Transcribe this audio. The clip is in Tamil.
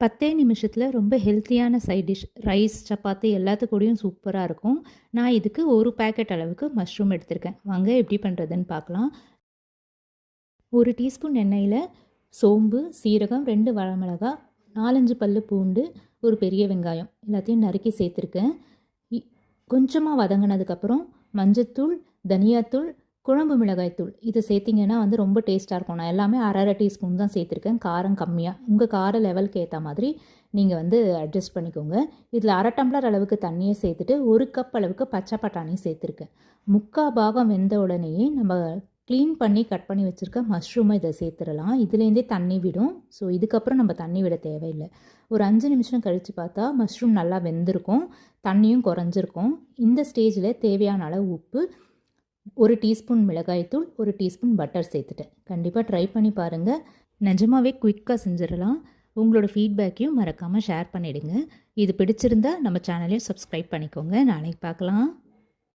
10 நிமிஷத்தில் ரொம்ப ஹெல்த்தியான சைட் டிஷ் ரைஸ் சப்பாத்தி எல்லாத்துக்கூடயும் சூப்பராக இருக்கும். நான் இதுக்கு ஒரு பேக்கெட் அளவுக்கு மஷ்ரூம் எடுத்திருக்கேன். வாங்க எப்படி பண்ணுறதுன்னு பார்க்கலாம். 1 டீஸ்பூன் எண்ணெயில் சோம்பு, சீரகம், 2 வரமிளகா, 4-5 பல்லு பூண்டு, ஒரு பெரிய வெங்காயம் எல்லாத்தையும் நறுக்கி சேர்த்துருக்கேன். கொஞ்சமாக வதங்கினதுக்கப்புறம் மஞ்சத்தூள், தனியாத்தூள், குழம்பு மிளகாய்த்தூள் இதை சேர்த்திங்கன்னா ரொம்ப டேஸ்ட்டாக இருக்கும். நான் எல்லாமே அரை டீஸ்பூன் தான் சேர்த்துருக்கேன். காரம் கம்மியாக உங்கள் கார லெவலுக்கு ஏற்ற மாதிரி நீங்கள் அட்ஜஸ்ட் பண்ணிக்கோங்க. இதில் அரை டம்ளர் அளவுக்கு தண்ணியை சேர்த்துட்டு 1 கப் அளவுக்கு பச்சை பட்டாணி சேர்த்துருக்கேன். 3/4 பாகம் வெந்த உடனேயே நம்ம க்ளீன் பண்ணி கட் பண்ணி வச்சுருக்க மஷ்ரூமை இதை சேர்த்துடலாம். இதுலேருந்தே தண்ணி விடும். ஸோ இதுக்கப்புறம் நம்ம தண்ணி விட தேவையில்லை. ஒரு 5 நிமிஷம் கழித்து பார்த்தா மஷ்ரூம் நல்லா வெந்திருக்கும், தண்ணியும் குறைஞ்சிருக்கும். இந்த ஸ்டேஜில் தேவையான அளவு உப்பு, 1 டீஸ்பூன் மிளகாய்த்தூள், 1 டீஸ்பூன் பட்டர் சேர்த்துட்டேன். கண்டிப்பாக ட்ரை பண்ணி பாருங்கள். நிஜமாகவே குயிக்காக செஞ்சிடலாம். உங்களோட ஃபீட்பேக்கையும் மறக்காமல் ஷேர் பண்ணிவிடுங்க. இது பிடிச்சிருந்தா நம்ம சேனலையும் சப்ஸ்கிரைப் பண்ணிக்கோங்க. நாளைக்கு பார்க்கலாம்.